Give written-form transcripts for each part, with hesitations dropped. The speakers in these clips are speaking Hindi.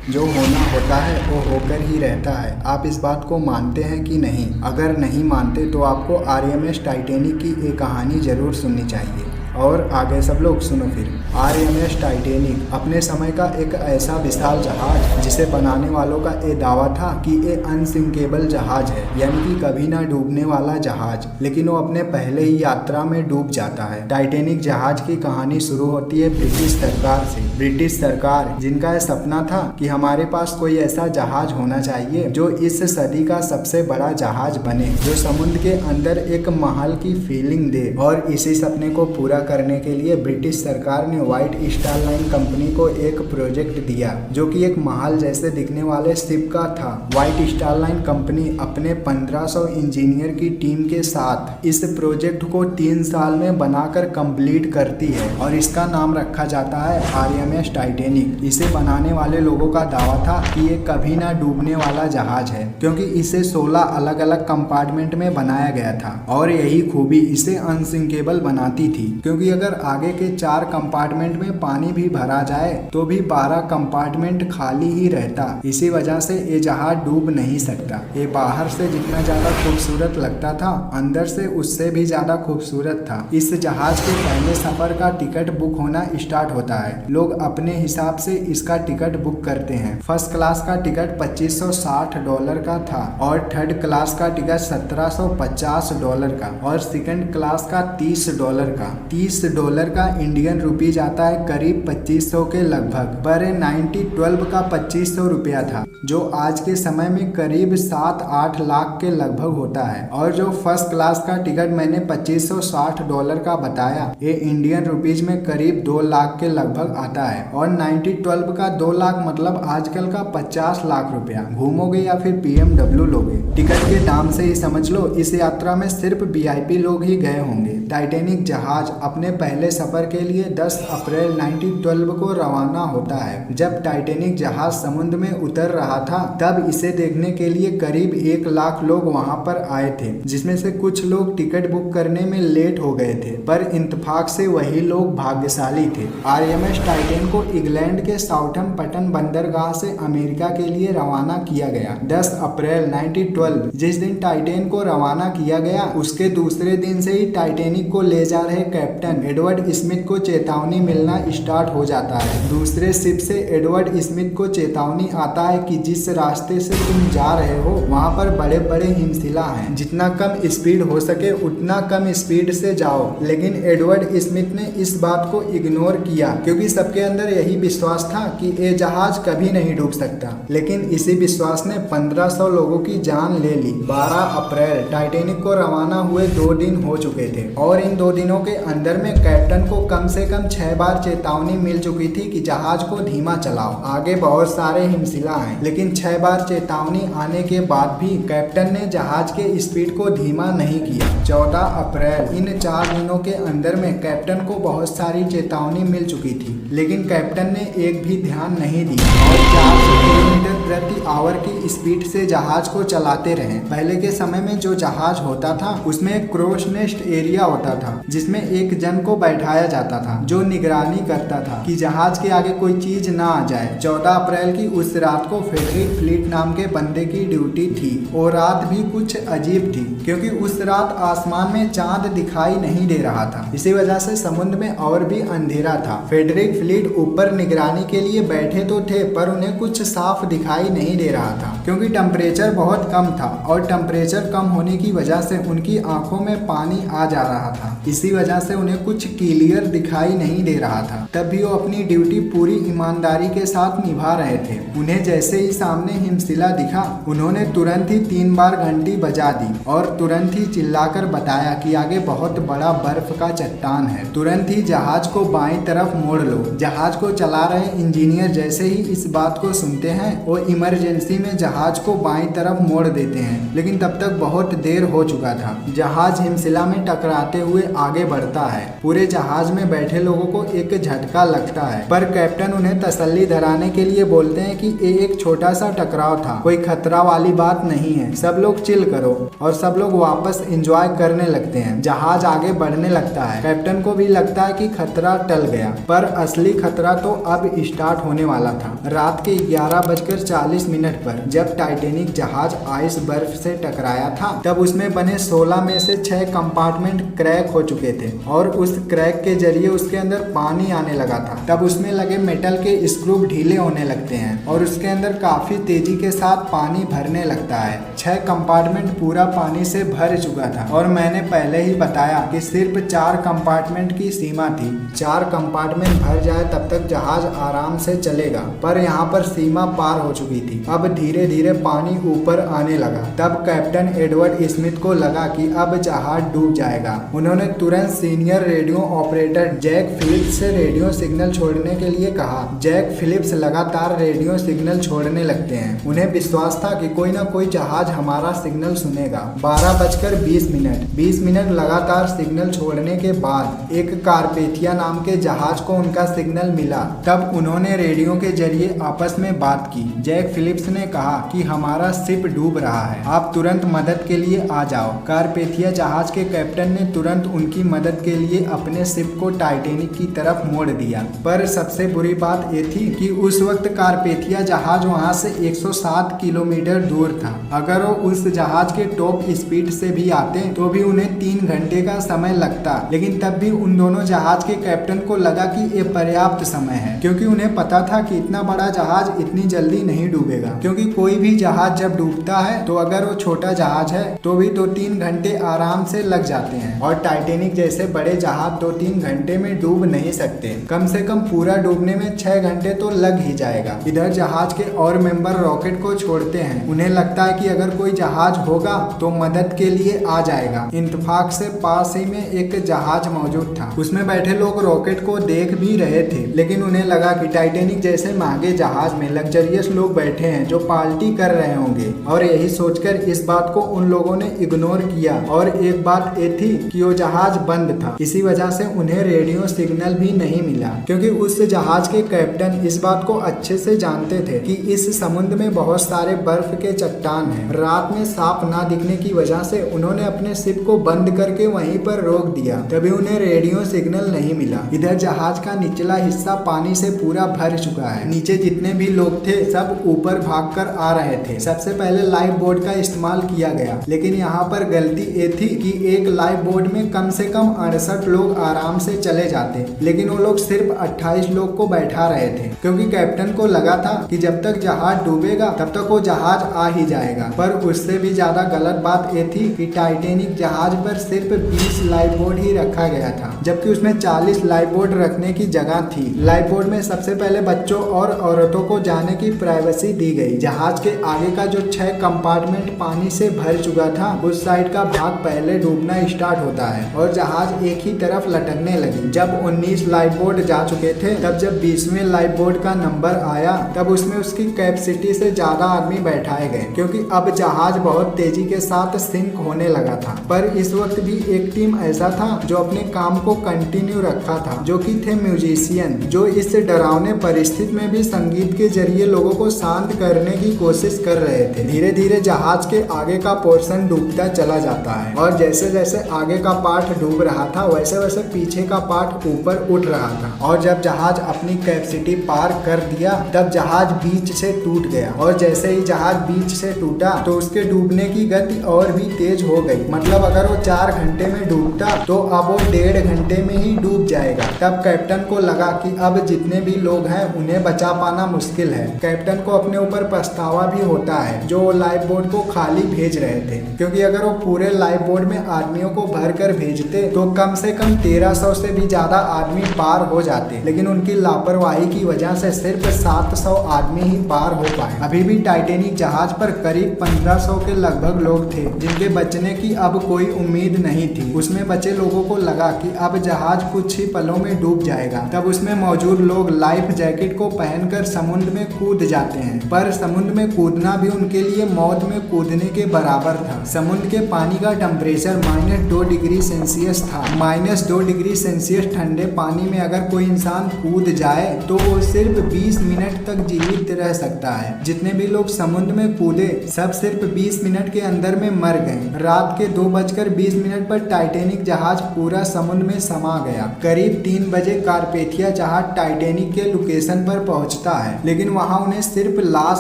जो होना होता है वो होकर ही रहता है। आप इस बात को मानते हैं कि नहीं? अगर नहीं मानते तो आपको आरएमएस टाइटैनिक की एक कहानी जरूर सुननी चाहिए। और आगे सब लोग सुनो फिर। आरएमएस टाइटैनिक अपने समय का एक ऐसा विशाल जहाज जिसे बनाने वालों का ये दावा था कि ये अनसिंकेबल जहाज है, यानी कि कभी ना डूबने वाला जहाज, लेकिन वो अपने पहले ही यात्रा में डूब जाता है। टाइटैनिक जहाज की कहानी शुरू होती है ब्रिटिश सरकार से। ब्रिटिश सरकार जिनका यह सपना था कि हमारे पास कोई ऐसा जहाज होना चाहिए जो इस सदी का सबसे बड़ा जहाज बने, जो समुद्र के अंदर एक महल की फीलिंग दे। और इसी सपने को पूरा करने के लिए ब्रिटिश सरकार ने व्हाइट स्टार लाइन कंपनी को एक प्रोजेक्ट दिया जो कि एक महल जैसे दिखने वाले शिप का था। व्हाइट स्टार लाइन कंपनी अपने 1500 इंजीनियर की टीम के साथ इस प्रोजेक्ट को 3 साल में बनाकर कंप्लीट करती है और इसका नाम रखा जाता है आरएमएस टाइटैनिक। इसे बनाने वाले लोगों का दावा था कि ये कभी ना डूबने वाला जहाज है, क्योंकि इसे 16 अलग अलग कंपार्टमेंट में बनाया गया था और यही खूबी इसे अनसिंकेबल बनाती थी, क्योंकि अगर आगे के 4 कंपार्टमेंट में पानी भी भरा जाए तो भी 12 कंपार्टमेंट खाली ही रहता। इसी वजह से ये जहाज डूब नहीं सकता। ये बाहर से जितना ज्यादा खूबसूरत लगता था, अंदर से उससे भी ज्यादा खूबसूरत था। इस जहाज के पहले सफर का टिकट बुक होना स्टार्ट होता है। लोग अपने हिसाब से इसका टिकट बुक करते हैं। फर्स्ट क्लास का टिकट $2560 का था और थर्ड क्लास का टिकट $1750 का और सेकंड क्लास का $30 का। $30 का इंडियन रुपीज आता है करीब 2500 के लगभग। पर 1912 का 2500 रुपया था, जो आज के समय में करीब 7-8 लाख के लगभग होता है। और जो फर्स्ट क्लास का टिकट मैंने $2560 का बताया, ये इंडियन रुपीज में करीब 2 लाख के लगभग आता है। और 1912 का 2 लाख मतलब आजकल का 50 लाख रुपया। घूमोगे या फिर BMW लोगे? टिकट के दाम से ही समझ लो इस यात्रा में सिर्फ VIP लोग ही गए होंगे। टाइटैनिक जहाज अपने पहले सफर के लिए 10 अप्रैल 1912 को रवाना होता है। जब टाइटैनिक जहाज समुद्र में उतर रहा था तब इसे देखने के लिए करीब 1 लाख लोग वहां पर आए थे, जिसमें से कुछ लोग टिकट बुक करने में लेट हो गए थे, पर इत्तेफाक से वही लोग भाग्यशाली थे। आरएमएस टाइटैनिक को इंग्लैंड के साउथम्पटन बंदरगाह से अमेरिका के लिए रवाना किया गया 10 अप्रैल 1912। जिस दिन टाइटैनिक को रवाना किया गया उसके दूसरे दिन से ही टाइटैनिक को ले जा रहे कैप्टन एडवर्ड स्मिथ को चेतावनी मिलना स्टार्ट हो जाता है। दूसरे शिप से एडवर्ड स्मिथ को चेतावनी आता है कि जिस रास्ते से तुम जा रहे हो वहां पर बड़े बड़े हिमशिला हैं, जितना कम स्पीड हो सके उतना कम स्पीड से जाओ। लेकिन एडवर्ड स्मिथ ने इस बात को इग्नोर किया, क्योंकि सबके अंदर यही विश्वास था कि ये जहाज कभी नहीं डूब सकता। लेकिन इसी विश्वास ने 1500 लोगों की जान ले ली। 12 अप्रैल टाइटैनिक को रवाना हुए 2 दिन हो चुके थे और इन 2 दिनों के अंदर में कैप्टन को कम से कम 6 बार चेतावनी मिल चुकी थी कि जहाज को धीमा चलाओ, आगे बहुत सारे हिमशिला हैं। लेकिन 6 बार चेतावनी आने के बाद भी कैप्टन ने जहाज के स्पीड को धीमा नहीं किया। 14 अप्रैल इन 4 दिनों के अंदर में कैप्टन को बहुत सारी चेतावनी मिल चुकी थी, लेकिन कैप्टन ने एक भी ध्यान नहीं दिया और 400 किलोमीटर प्रति आवर की स्पीड से जहाज को चलाते रहे। पहले के समय में जो जहाज होता था उसमें एक क्रॉस नेस्ट एरिया होता था, जिसमें एक जन को बैठाया जाता था जो निगरानी करता था कि जहाज के आगे कोई चीज ना आ जाए। 14 अप्रैल की उस रात को फेडरिक फ्लीट नाम के बंदे की ड्यूटी थी। वो रात भी कुछ अजीब थी, क्योंकि उस रात आसमान में चांद दिखाई नहीं दे रहा था। इसी वजह से समुद्र में और भी अंधेरा था। फेडरिक फ्लीट ऊपर निगरानी के लिए बैठे तो थे, पर उन्हें कुछ साफ दिखाई नहीं दे रहा था, क्योंकि टेम्परेचर बहुत कम था और टेम्परेचर कम होने की वजह से उनकी आंखों में पानी आ जा रहा था। इसी वजह से उन्हें कुछ क्लियर दिखाई नहीं दे रहा था। तब भी वो अपनी ड्यूटी पूरी ईमानदारी के साथ निभा रहे थे। उन्हें जैसे ही सामने हिमशिला दिखा, उन्होंने तुरंत ही 3 बार घंटी बजा दी और तुरंत ही चिल्लाकर बताया कि आगे बहुत बड़ा बर्फ का चट्टान है, तुरंत ही जहाज को बाईं तरफ मोड़ लो। जहाज को चला रहे इंजीनियर जैसे ही इस बात को सुनते हैं वो इमरजेंसी में जहाज को बाईं तरफ मोड़ देते हैं, लेकिन तब तक बहुत देर हो चुका था। जहाज हिमशिला में टकराते हुए आगे बढ़ता है। पूरे जहाज में बैठे लोगों को एक झटका लगता है, पर कैप्टन उन्हें तसल्ली दिलाने के लिए बोलते हैं कि ये एक छोटा सा टकराव था, कोई खतरा वाली बात नहीं है, सब लोग चिल करो। और सब लोग वापस एंजॉय करने लगते हैं। जहाज आगे बढ़ने लगता है। कैप्टन को भी लगता है कि खतरा टल गया, पर असली खतरा तो अब स्टार्ट होने वाला था। रात के 11:40 पर जब टाइटेनिक जहाज आइस बर्फ से टकराया था, तब उसमें बने 16 में से 6 कंपार्टमेंट क्रैक हो चुके थे और उस क्रैक के जरिए उसके अंदर पानी आने लगा था। तब उसमें लगे मेटल के स्क्रू ढीले होने लगते हैं और उसके अंदर काफी तेजी के साथ पानी भरने लगता है। 6 कंपार्टमेंट पूरा पानी से भर चुका था और मैंने पहले ही बताया कि सिर्फ 4 कंपार्टमेंट की सीमा थी। 4 कंपार्टमेंट भर जाए तब तक जहाज आराम से चलेगा, पर यहाँ पर सीमा पार हो चुकी थी। अब धीरे धीरे पानी ऊपर आने लगा। तब कैप्टन एडवर्ड स्मिथ को लगा कि अब जहाज डूब जाएगा। उन्होंने तुरंत senior radio operator Jack Phillips से रेडियो सिग्नल छोड़ने के लिए कहा। जैक फिलिप्स लगातार रेडियो सिग्नल छोड़ने लगते हैं। उन्हें विश्वास था कि कोई ना कोई जहाज हमारा सिग्नल सुनेगा। 12:20 मिनट लगातार सिग्नल छोड़ने के बाद एक कारपेथिया नाम के जहाज को उनका सिग्नल मिला। तब उन्होंने रेडियो के जरिए आपस में बात की। जैक फिलिप्स ने कहा कि हमारा शिप डूब रहा है, आप तुरंत मदद के लिए आ जाओ। कारपेथिया जहाज के कैप्टन ने तुरंत उनकी मदद के लिए अपने शिप को टाइटेनिक की तरफ मोड़ दिया। पर सबसे बुरी बात ये थी कि उस वक्त कारपेथिया जहाज वहां से 107 किलोमीटर दूर था। अगर वो उस जहाज के टॉप स्पीड से भी आते तो भी उन्हें 3 घंटे का समय लगता, लेकिन तब भी उन दोनों जहाज के कैप्टन को लगा कि ये पर्याप्त समय है, क्योंकि उन्हें पता था कि इतना बड़ा जहाज इतनी जल्दी नहीं डूबेगा। क्योंकि कोई भी जहाज जब डूबता है तो अगर वो छोटा जहाज है तो भी 2-3 घंटे आराम से लग जाते हैं, और टाइटेनिक जैसे बड़े जहाज 2-3 घंटे में डूब नहीं सकते। कम से कम पूरा डूबने में 6 घंटे तो लग ही जाएगा। इधर जहाज के और मेंबर रॉकेट को छोड़ते हैं। उन्हें लगता है कि अगर कोई जहाज होगा तो मदद के लिए आ जाएगा। इत्तेफाक से पास ही में एक जहाज मौजूद था। उसमें बैठे लोग रॉकेट को देख भी रहे थे, लेकिन उन्हें लगा कि टाइटेनिक जैसे महंगे जहाज में लग्जरियस लोग बैठे हैं जो पार्टी कर रहे होंगे, और यही सोचकर इस बात को उन लोगों ने इग्नोर किया। और एक बात ये थी कि वो जहाज बंद था, इसी वजह से उन्हें रेडियो सिग्नल भी नहीं मिला। क्योंकि उस जहाज के कैप्टन इस बात को अच्छे से जानते थे कि इस समुद्र में बहुत सारे बर्फ के चट्टान हैं। रात में साफ ना दिखने की वजह से उन्होंने अपने शिप को बंद करके वहीं पर रोक दिया, तभी उन्हें रेडियो सिग्नल नहीं मिला। इधर जहाज का निचला हिस्सा पानी से पूरा भर चुका है। नीचे जितने भी लोग थे सब ऊपर भागकर आ रहे थे। सबसे पहले लाइफ बोट का इस्तेमाल किया गया, लेकिन यहाँ पर गलती ये थी कि एक लाइफ बोट में कम से कम 68 लोग आराम से चले जाते, लेकिन वो लोग सिर्फ 28 लोग को बैठा रहे थे, क्योंकि कैप्टन को लगा था कि जब तक जहाज डूबेगा तब तक वो जहाज आ ही जाएगा। पर उससे भी ज्यादा गलत बात ये थी कि टाइटेनिक जहाज पर सिर्फ 20 लाइफ बोट ही रखा गया था, जबकि उसमें 40 लाइफ बोट रखने की जगह थी। लाइफ बोट में सबसे पहले बच्चों और औरतों को जाने की प्राइवेसी दी गई। जहाज के आगे का जो 6 कंपार्टमेंट पानी से भर चुका था, उस साइड का भाग पहले डूबना स्टार्ट होता है और जहाज एक ही तरफ लटकने लगी। जब 19 लाइफ बोट जा चुके थे, तब जब 20वें लाइफ बोट का नंबर आया, तब उसमें उसकी कैपेसिटी से ज्यादा आदमी बैठाए गए, क्योंकि अब जहाज बहुत तेजी के साथ सिंक होने लगा था। पर इस वक्त भी एक टीम ऐसा था जो अपने काम को कंटिन्यू रखा था, जो कि थे म्यूजिशियन, जो इस डरावने परिस्थिति में भी संगीत के जरिए लोगों को शांत करने की कोशिश कर रहे थे। धीरे धीरे जहाज के आगे का पोर्शन डूबता चला जाता है, और जैसे जैसे आगे का पार्ट डूब रहा था वैसे वैसे पीछे का पार्ट ऊपर उठ रहा था। और जब जहाज अपनी कैपेसिटी पार कर दिया, तब जहाज बीच से टूट गया, और जैसे ही जहाज बीच से टूटा तो उसके डूबने की गति और भी तेज हो गई। मतलब अगर वो 4 घंटे में डूबता तो अब वो 1.5 घंटे में ही डूब जाएगा। तब कैप्टन को लगा कि अब जितने भी लोग हैं उन्हें बचा पाना मुश्किल है। कैप्टन को अपने ऊपर पछतावा भी होता है जो वो लाइफ बोट को खाली भेज रहे थे, क्योंकि अगर वो पूरे लाइफ बोट में आदमियों को भर कर भेजते तो कम से कम 1300 से भी ज्यादा आदमी पार हो जाते, लेकिन उनकी लापरवाही की वजह से सिर्फ 700 आदमी ही पार हो पाए। अभी भी टाइटेनिक जहाज पर करीब 1500 के लगभग लोग थे, जिनके बचने की अब कोई उम्मीद नहीं थी। उसमें बचे लोगों को लगा कि अब जहाज कुछ ही पलों में डूब जाएगा। तब उसमें मौजूद लोग लोग लाइफ जैकेट को पहनकर समुद्र में कूद जाते हैं, पर समुद्र में कूदना भी उनके लिए मौत में कूदने के बराबर था। समुद्र के पानी का टेम्परेचर -2 डिग्री सेल्सियस था। -2 डिग्री सेल्सियस ठंडे पानी में अगर कोई इंसान कूद जाए तो वो सिर्फ 20 मिनट तक जीवित रह सकता है। जितने भी लोग समुद्र में कूदे सब सिर्फ 20 मिनट के अंदर में मर गए। रात के 2:20 पर टाइटैनिक जहाज पूरा समुद्र में समा गया। करीब 3 बजे कारपेथिया जहाज टाइटैनिक के लोकेशन पर पहुंचता है, लेकिन वहां उन्हें सिर्फ लाश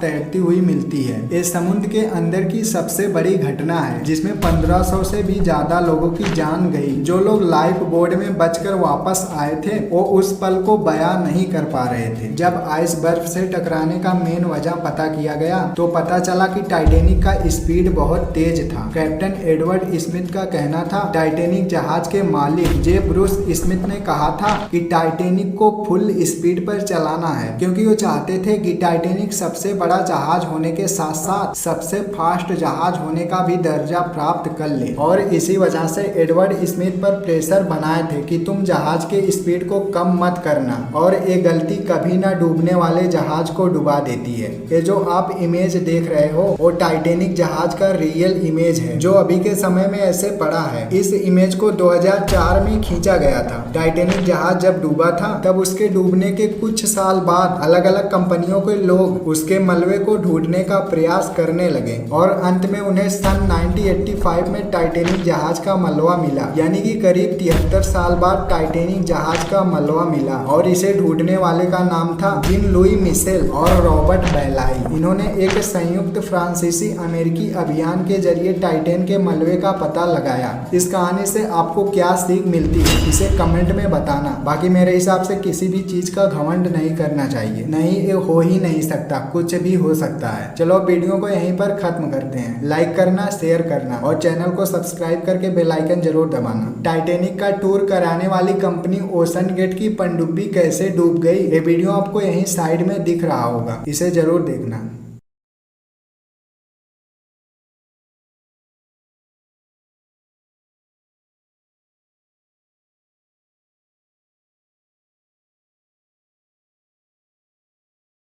तैरती हुई मिलती है। ये समुद्र के अंदर की सबसे बड़ी घटना है, जिसमें 1500 से भी ज्यादा लोगों की जान गई। जो लोग लाइफ बोर्ड में बचकर वापस आए थे वो उस पल को बयां नहीं कर पा रहे थे। जब आइस बर्फ से टकराने का मेन वजह पता किया गया तो पता चला कि टाइटैनिक का स्पीड बहुत तेज था। कैप्टन एडवर्ड स्मिथ का कहना था, टाइटैनिक जहाज के मालिक जे ब्रूस स्मिथ ने कहा था कि टाइटैनिक को फुल स्पीड पर चलाना है, क्योंकि वो चाहते थे कि टाइटैनिक सबसे बड़ा जहाज होने के साथ साथ सबसे फास्ट जहाज होने का भी दर्जा प्राप्त कर ले। और इसी वजह से एडवर्ड स्मिथ पर प्रेशर बनाए थे कि तुम जहाज के स्पीड को कम मत करना, और ये गलती कभी ना डूबने वाले जहाज को डुबा देती है। ये जो आप इमेज देख रहे हो वो टाइटैनिक जहाज का रियल इमेज है, जो अभी के समय में ऐसे पड़ा है। इस इमेज को 2004 में खींचा गया था। टाइटैनिक जहाज जब डूबा था तब उसके डूबने के कुछ साल बाद अलग अलग कंपनियों के लोग उसके मलबे को ढूंढने का प्रयास करने लगे, और अंत में उन्हें सन 1985 में टाइटैनिक जहाज का मलबा मिला, यानी कि करीब 73 साल बाद टाइटैनिक जहाज का मलबा मिला। और इसे ढूंढने वाले का नाम था जीन लुई मिशेल और रॉबर्ट बेलाई। इन्होंने एक संयुक्त फ्रांसीसी अमेरिकी अभियान के जरिए टाइटैन के मलबे का पता लगाया। इस कहानी से आपको क्या सीख मिलती है इसे कमेंट में बताना। बाकी मेरे हिसाब से किसी भी चीज का घमंड नहीं करना चाहिए, नहीं ये हो ही नहीं सकता, कुछ भी हो सकता है। चलो वीडियो को यहीं पर खत्म करते हैं। लाइक करना, शेयर करना और चैनल को सब्सक्राइब करके बेल आइकन जरूर दबाना। टाइटैनिक का टूर कराने वाली कंपनी ओशन गेट की पनडुब्बी कैसे डूब गई, ये वीडियो आपको यहीं साइड में दिख रहा होगा, इसे जरूर देखना।